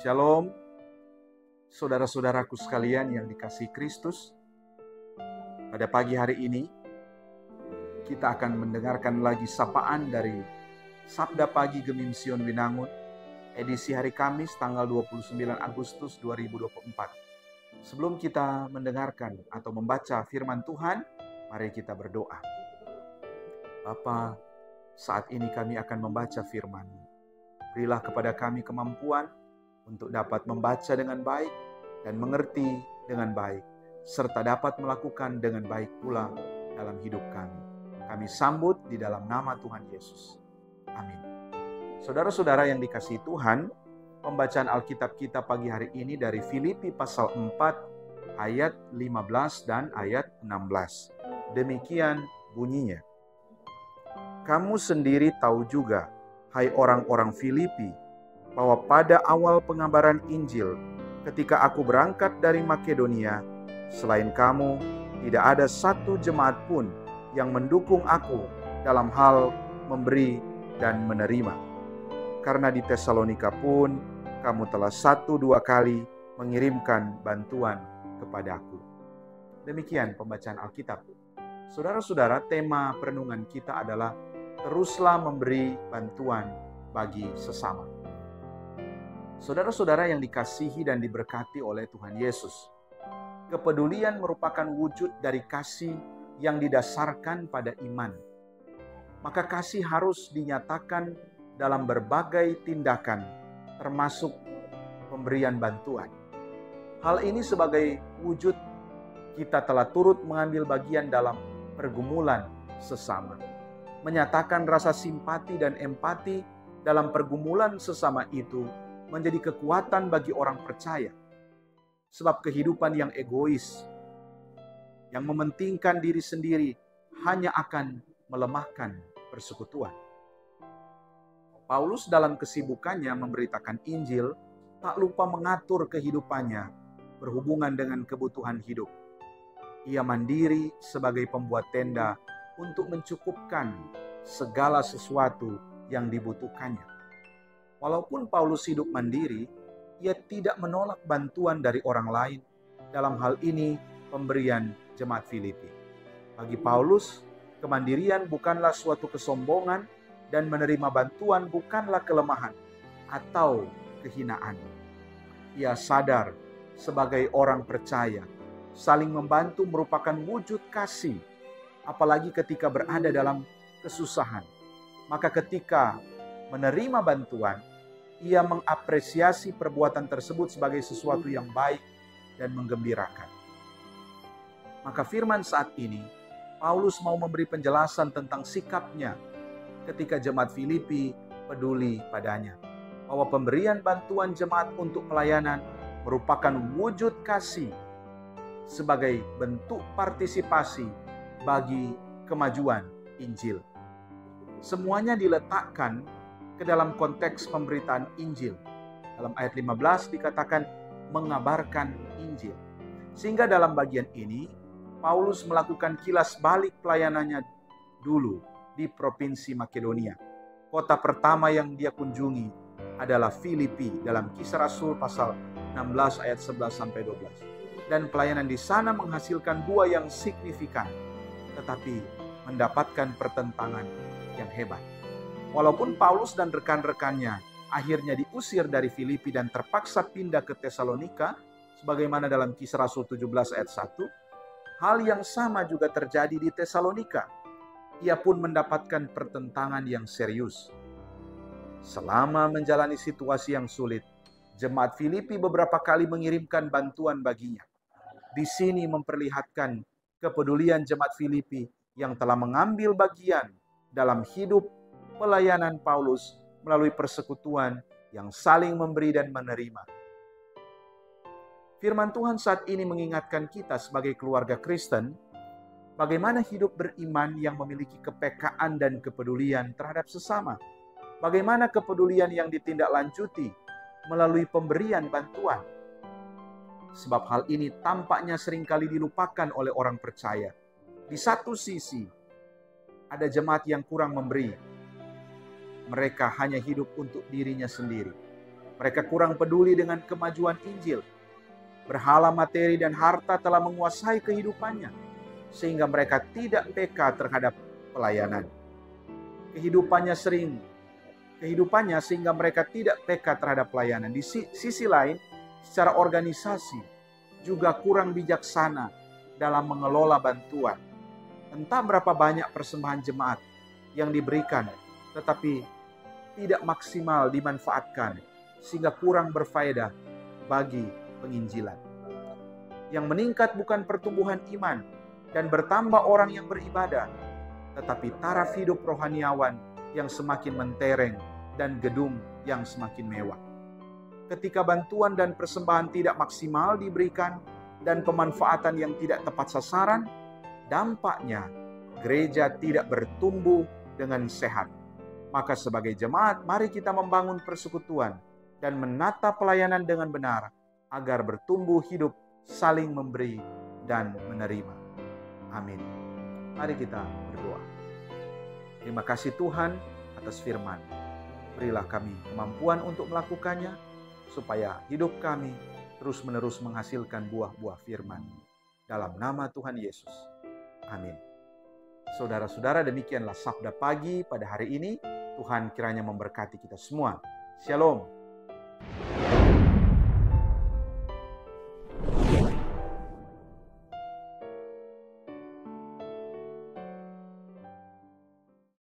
Shalom, saudara-saudaraku sekalian yang dikasihi Kristus. Pada pagi hari ini, kita akan mendengarkan lagi sapaan dari Sabda Pagi Gemim Sion Winangun, edisi hari Kamis tanggal 29 Agustus 2024. Sebelum kita mendengarkan atau membaca firman Tuhan, mari kita berdoa. Bapa, saat ini kami akan membaca firman-Mu. Berilah kepada kami kemampuan untuk dapat membaca dengan baik dan mengerti dengan baik, serta dapat melakukan dengan baik pula dalam hidup kami. Kami sambut di dalam nama Tuhan Yesus. Amin. Saudara-saudara yang dikasihi Tuhan, pembacaan Alkitab kita pagi hari ini dari Filipi pasal 4 ayat 15 dan ayat 16. Demikian bunyinya. Kamu sendiri tahu juga, hai orang-orang Filipi, bahwa pada awal pengabaran Injil, ketika aku berangkat dari Makedonia, selain kamu, tidak ada satu jemaat pun yang mendukung aku dalam hal memberi dan menerima. Karena di Tesalonika pun, kamu telah 1-2 kali mengirimkan bantuan kepadaku. Demikian pembacaan Alkitab. Saudara-saudara, tema perenungan kita adalah teruslah memberi bantuan bagi sesama. Saudara-saudara yang dikasihi dan diberkati oleh Tuhan Yesus, kepedulian merupakan wujud dari kasih yang didasarkan pada iman. Maka kasih harus dinyatakan dalam berbagai tindakan, termasuk pemberian bantuan. Hal ini sebagai wujud kita telah turut mengambil bagian dalam pergumulan sesama. Menyatakan rasa simpati dan empati dalam pergumulan sesama itu menjadi kekuatan bagi orang percaya. Sebab kehidupan yang egois, yang mementingkan diri sendiri, hanya akan melemahkan persekutuan. Paulus dalam kesibukannya memberitakan Injil, tak lupa mengatur kehidupannya berhubungan dengan kebutuhan hidup. Ia mandiri sebagai pembuat tenda untuk mencukupkan segala sesuatu yang dibutuhkannya. Walaupun Paulus hidup mandiri, ia tidak menolak bantuan dari orang lain. Dalam hal ini, pemberian jemaat Filipi. Bagi Paulus, kemandirian bukanlah suatu kesombongan dan menerima bantuan bukanlah kelemahan atau kehinaan. Ia sadar sebagai orang percaya, saling membantu merupakan wujud kasih, apalagi ketika berada dalam kesusahan. Maka ketika menerima bantuan, ia mengapresiasi perbuatan tersebut sebagai sesuatu yang baik dan menggembirakan. Maka firman saat ini, Paulus mau memberi penjelasan tentang sikapnya ketika jemaat Filipi peduli padanya. Bahwa pemberian bantuan jemaat untuk pelayanan merupakan wujud kasih sebagai bentuk partisipasi bagi kemajuan Injil. Semuanya diletakkan ke dalam konteks pemberitaan Injil. Dalam ayat 15 dikatakan mengabarkan Injil. Sehingga dalam bagian ini, Paulus melakukan kilas balik pelayanannya dulu di provinsi Makedonia. Kota pertama yang dia kunjungi adalah Filipi dalam Kisah Rasul pasal 16 ayat 11-12. Dan pelayanan di sana menghasilkan buah yang signifikan, tetapi mendapatkan pertentangan yang hebat. Walaupun Paulus dan rekan-rekannya akhirnya diusir dari Filipi dan terpaksa pindah ke Tesalonika, sebagaimana dalam Kisah Rasul 17 ayat 1, hal yang sama juga terjadi di Tesalonika. Ia pun mendapatkan pertentangan yang serius. Selama menjalani situasi yang sulit, jemaat Filipi beberapa kali mengirimkan bantuan baginya. Di sini memperlihatkan kepedulian jemaat Filipi yang telah mengambil bagian dalam hidup pelayanan Paulus melalui persekutuan yang saling memberi dan menerima. Firman Tuhan saat ini mengingatkan kita sebagai keluarga Kristen, bagaimana hidup beriman yang memiliki kepekaan dan kepedulian terhadap sesama. Bagaimana kepedulian yang ditindaklanjuti melalui pemberian bantuan. Sebab hal ini tampaknya seringkali dilupakan oleh orang percaya. Di satu sisi, ada jemaat yang kurang memberi. Mereka hanya hidup untuk dirinya sendiri. Mereka kurang peduli dengan kemajuan Injil. Berhala materi dan harta telah menguasai kehidupannya, sehingga mereka tidak peka terhadap pelayanan. Kehidupannya sehingga mereka tidak peka terhadap pelayanan. Di sisi lain, secara organisasi juga kurang bijaksana dalam mengelola bantuan. Entah berapa banyak persembahan jemaat yang diberikan, tetapi tidak maksimal dimanfaatkan, sehingga kurang berfaedah bagi penginjilan. Yang meningkat bukan pertumbuhan iman dan bertambah orang yang beribadah, tetapi taraf hidup rohaniawan yang semakin mentereng dan gedung yang semakin mewah. Ketika bantuan dan persembahan tidak maksimal diberikan dan pemanfaatan yang tidak tepat sasaran, dampaknya gereja tidak bertumbuh dengan sehat. Maka sebagai jemaat, mari kita membangun persekutuan dan menata pelayanan dengan benar agar bertumbuh hidup, saling memberi dan menerima. Amin. Mari kita berdoa. Terima kasih Tuhan atas firman. Berilah kami kemampuan untuk melakukannya, supaya hidup kami terus-menerus menghasilkan buah-buah firman. Dalam nama Tuhan Yesus. Amin. Saudara-saudara, demikianlah Sabda Pagi pada hari ini. Tuhan kiranya memberkati kita semua. Shalom.